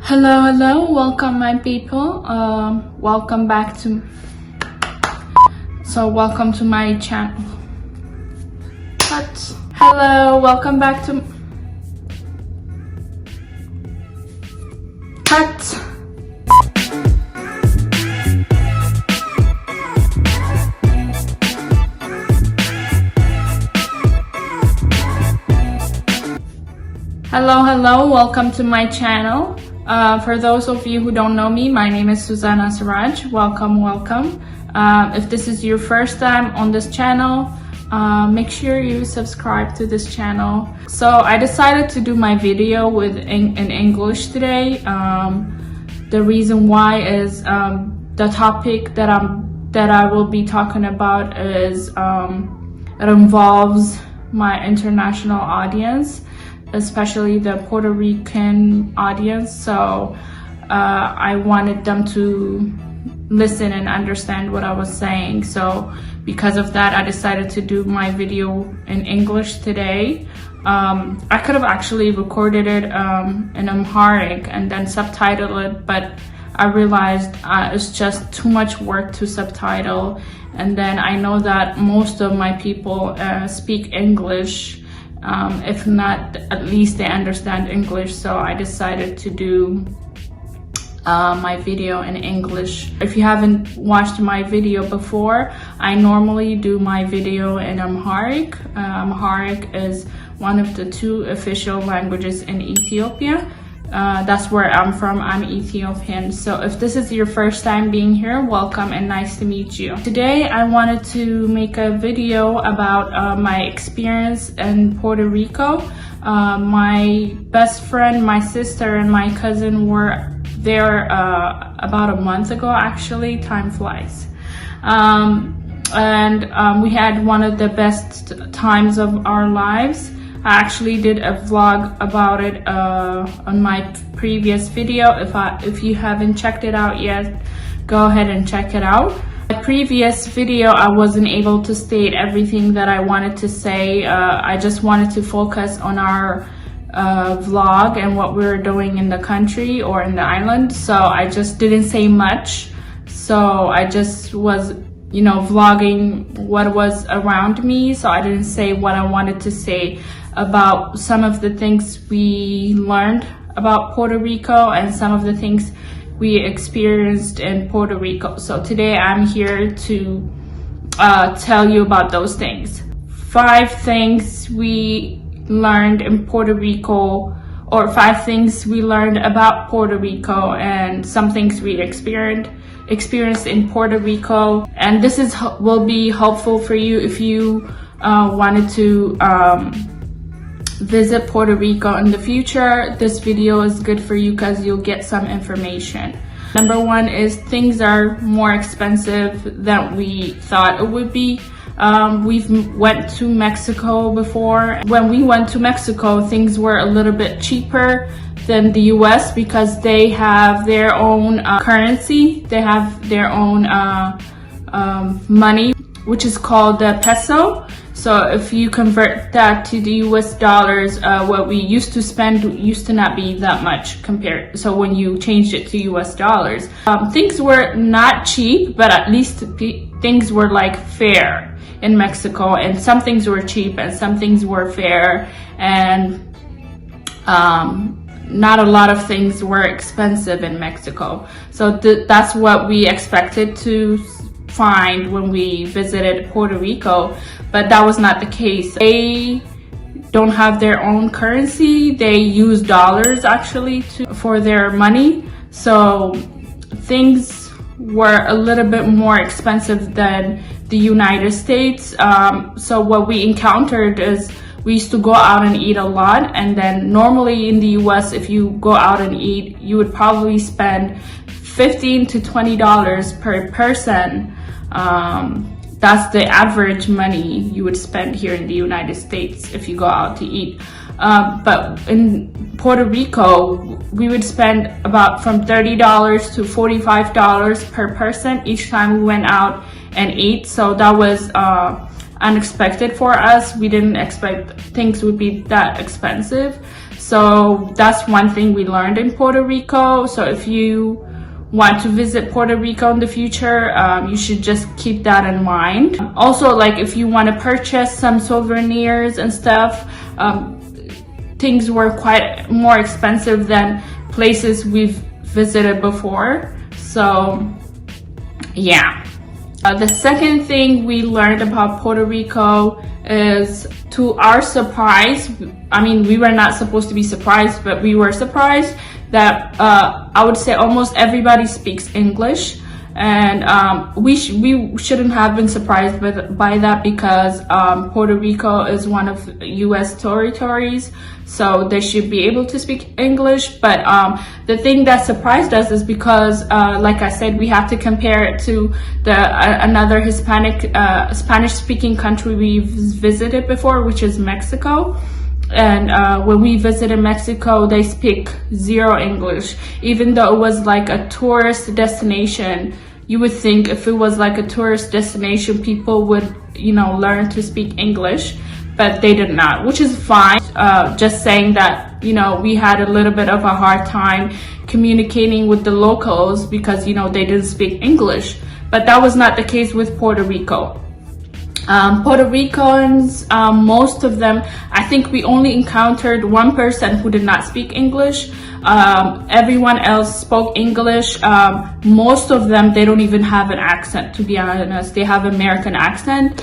Hello, welcome my people. Welcome to my channel. Hello, welcome back to Hello, welcome to my channel. For those of you who don't know me, my name is Susanna Siraj. Welcome. If this is your first time on this channel, make sure you subscribe to this channel. So I decided to do my video in English today. The reason why is the topic that I will be talking about is it involves my international audience, especially the Puerto Rican audience. So I wanted them to listen and understand what I was saying. So because of that, I decided to do my video in English today. I could have actually recorded it in Amharic and then subtitle it, but I realized it's just too much work to subtitle. And then I know that most of my people speak English. If not, at least they understand English. So I decided to do my video in English. If you haven't watched my video before, I normally do my video in Amharic. Amharic is one of the two official languages in Ethiopia. That's where I'm from. I'm Ethiopian. So if this is your first time being here, welcome and nice to meet you. Today I wanted to make a video about my experience in Puerto Rico. My best friend, my sister, and my cousin were there about a month ago. Actually, time flies. We had one of the best times of our lives. I actually did a vlog about it on my previous video. If you haven't checked it out yet, go ahead and check it out. My previous video, I wasn't able to state everything that I wanted to say. I just wanted to focus on our vlog and what we were doing in the country or in the island. So I just didn't say much. So I just was vlogging what was around me. So I didn't say what I wanted to say about some of the things we learned about Puerto Rico and some of the things we experienced in Puerto Rico. So today I'm here to tell you about those things. 5 things we learned in Puerto Rico, or 5 things we learned about Puerto Rico, and some things we experienced in Puerto Rico. And this will be helpful for you if you wanted to visit Puerto Rico in the future. This video is good for you because you'll get some information. Number 1 is things are more expensive than we thought it would be. We've went to Mexico before. When we went to Mexico, things were a little bit cheaper than the US because they have their own currency. They have their own money, which is called the peso. So if you convert that to the US dollars, what we used to spend used to not be that much compared. So when you changed it to US dollars, things were not cheap, but at least things were like fair in Mexico, and some things were cheap and some things were fair, and not a lot of things were expensive in Mexico. So that's what we expected to find when we visited Puerto Rico, but that was not the case. They don't have their own currency. They use dollars actually for their money. So things were a little bit more expensive than the United States. So what we encountered is we used to go out and eat a lot, and then normally in the US, if you go out and eat, you would probably spend $15 to $20 per person. That's the average money you would spend here in the United States if you go out to eat. But in Puerto Rico, we would spend about from $30 to $45 per person each time we went out and ate. So that was unexpected for us. We didn't expect things would be that expensive. So that's one thing we learned in Puerto Rico. So if you want to visit Puerto Rico in the future, you should just keep that in mind. Also, like if you want to purchase some souvenirs and stuff, things were quite more expensive than places we've visited before. So yeah. The second thing we learned about Puerto Rico is, to our surprise, I mean, we were not supposed to be surprised, but we were surprised that I would say almost everybody speaks English. And we shouldn't have been surprised by that, because Puerto Rico is one of US territories, so they should be able to speak English. But the thing that surprised us is because, like I said, we have to compare it to another Spanish-speaking country we've visited before, which is Mexico. And when we visited Mexico, they speak zero English. Even though it was like a tourist destination, you would think if it was like a tourist destination, people would, you know, learn to speak English, but they did not, which is fine. Just saying that, you know, we had a little bit of a hard time communicating with the locals because, you know, they didn't speak English. But that was not the case with Puerto Rico. Puerto Ricans, most of them, I think we only encountered one person who did not speak English. Everyone else spoke English. Most of them, they don't even have an accent, to be honest. They have American accent.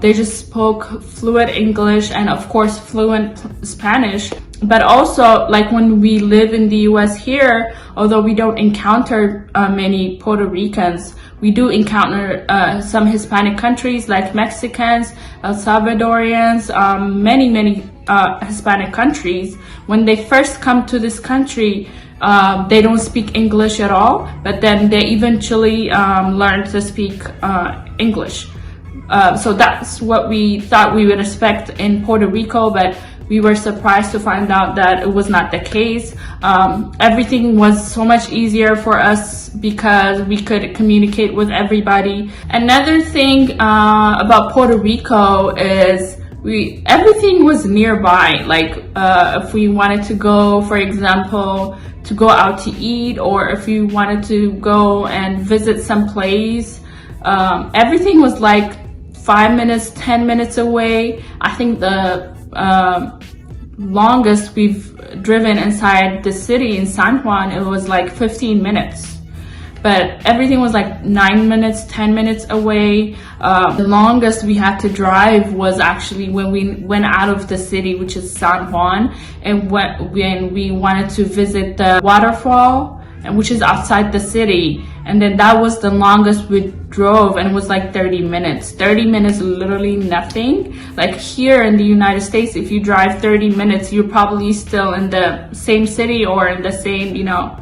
They just spoke fluent English and of course fluent Spanish. But also, like when we live in the US here, although we don't encounter many Puerto Ricans, we do encounter some Hispanic countries like Mexicans, El Salvadorians, many Hispanic countries. When they first come to this country, they don't speak English at all, but then they eventually learn to speak English. So that's what we thought we would expect in Puerto Rico, but we were surprised to find out that it was not the case. Everything was so much easier for us because we could communicate with everybody. Another thing about Puerto Rico is everything was nearby. Like if we wanted to go, for example, to go out to eat, or if you wanted to go and visit some place, everything was like 5 minutes, 10 minutes away. I think the longest we've driven inside the city in San Juan, it was like 15 minutes. But everything was like 9 minutes, 10 minutes away. The longest we had to drive was actually when we went out of the city, which is San Juan, and when we wanted to visit the waterfall, which is outside the city. And then that was the longest we drove, and it was like 30 minutes. 30 minutes, literally nothing. Like here in the United States, if you drive 30 minutes, you're probably still in the same city or in the same, you know,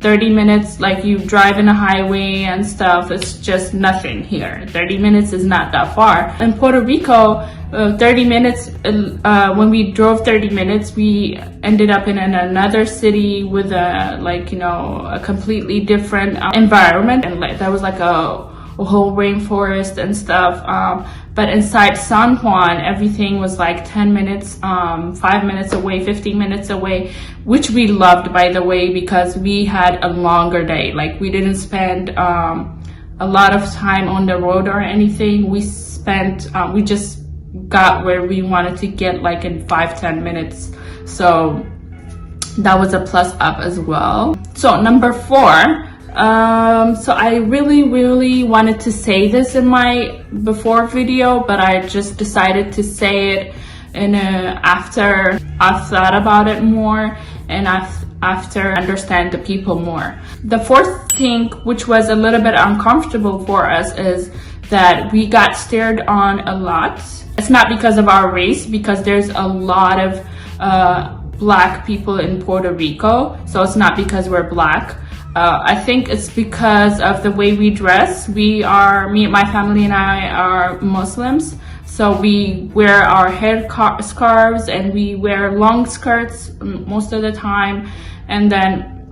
30 minutes, like you drive in a highway and stuff. It's just nothing here. 30 minutes is not that far. In Puerto Rico, 30 minutes, when we drove 30 minutes, we ended up in another city with a completely different environment, and like there was like a whole rainforest and stuff. But inside San Juan, everything was like 10 minutes, 5 minutes away, 15 minutes away, which we loved, by the way, because we had a longer day. Like we didn't spend a lot of time on the road or anything. We just got where we wanted to get like in 5-10 minutes. So that was a plus up as well. So number 4, so I really wanted to say this in my before video, but I just decided to say it after I've thought about it more and after understand the people more. The 4th thing, which was a little bit uncomfortable for us, is that we got stared on a lot. It's not because of our race, because there's a lot of black people in Puerto Rico, so it's not because we're black. I think it's because of the way we dress. My family and I are Muslims, so we wear our head scarves and we wear long skirts most of the time. And then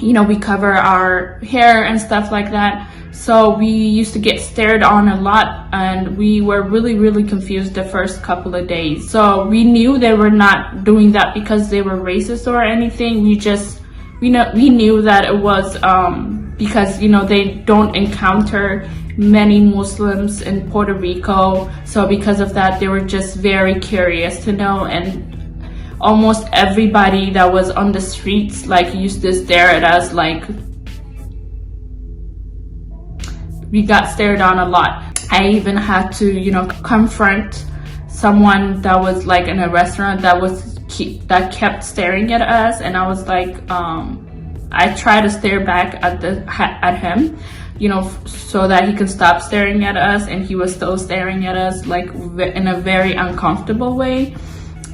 we cover our hair and stuff like that. So we used to get stared on a lot, and we were really confused the first couple of days. So we knew they were not doing that because they were racist or anything. We knew that it was because they don't encounter many Muslims in Puerto Rico. So because of that, they were just very curious to know, and almost everybody that was on the streets used to stare at us. We got stared on a lot. I even had to confront someone that was in a restaurant that kept staring at us, and I was I tried to stare back at him, so that he can stop staring at us, and he was still staring at us in a very uncomfortable way.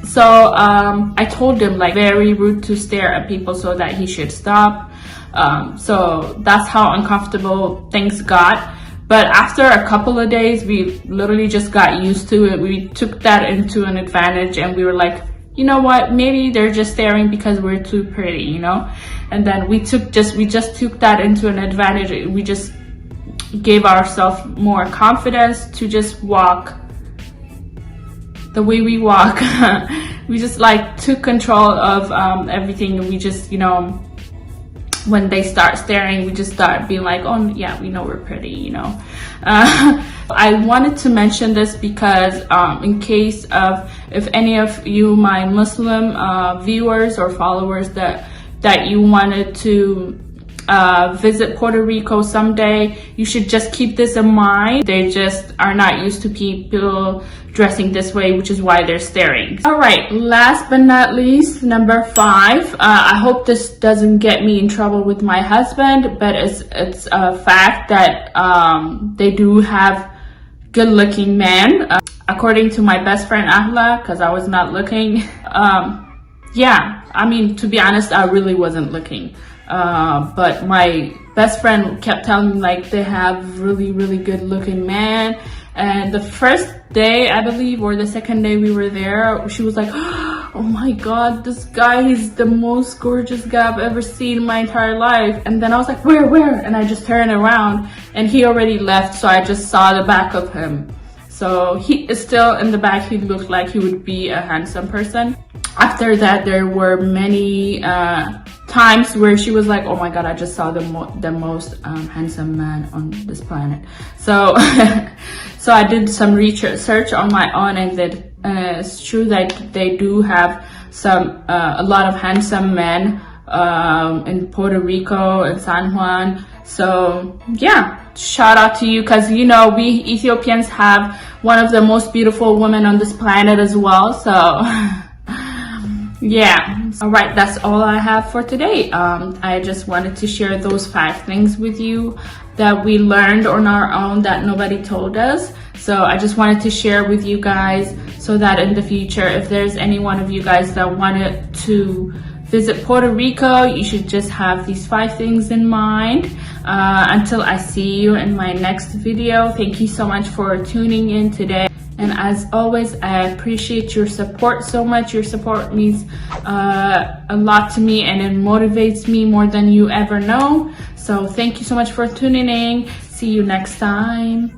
So I told him very rude to stare at people, so that he should stop. So that's how uncomfortable things got. But after a couple of days, we literally just got used to it. We took that into an advantage, and we were like, you know what, maybe they're just staring because we're too pretty, and then we just took that into an advantage. We just gave ourselves more confidence to just walk the way we walk. We just took control of everything, and we just when they start staring, we just start being like, oh yeah, we know we're pretty. I wanted to mention this because in case of if any of you, my Muslim viewers or followers, that you wanted to visit Puerto Rico someday, you should just keep this in mind. They just are not used to people dressing this way, which is why they're staring. All right, last but not least, number 5. I hope this doesn't get me in trouble with my husband, but it's a fact that they do have good-looking men. According to my best friend Ahla, because I was not looking. Yeah, I mean, to be honest, I really wasn't looking. But my best friend kept telling me they have really good looking men. And the first day, I believe, or the second day we were there, she was like, oh my god, this guy, he's the most gorgeous guy I've ever seen in my entire life. And then I was like, where? And I just turned around, and he already left, so I just saw the back of him. So he is still in the back. He looked like he would be a handsome person. After that, there were many times where she was like, oh my god, I just saw the most handsome man on this planet. So so I did some research on my own, and that it's true that they do have a lot of handsome men in Puerto Rico and San Juan. So yeah, shout out to you, because we Ethiopians have one of the most beautiful women on this planet as well. So yeah. All right, that's all I have for today. I just wanted to share those 5 things with you that we learned on our own that nobody told us. So I just wanted to share with you guys, so that in the future, if there's any one of you guys that wanted to visit Puerto Rico, you should just have these 5 things in mind. Until I see you in my next video, thank you so much for tuning in today. And as always, I appreciate your support so much. Your support means a lot to me, and it motivates me more than you ever know. So thank you so much for tuning in. See you next time.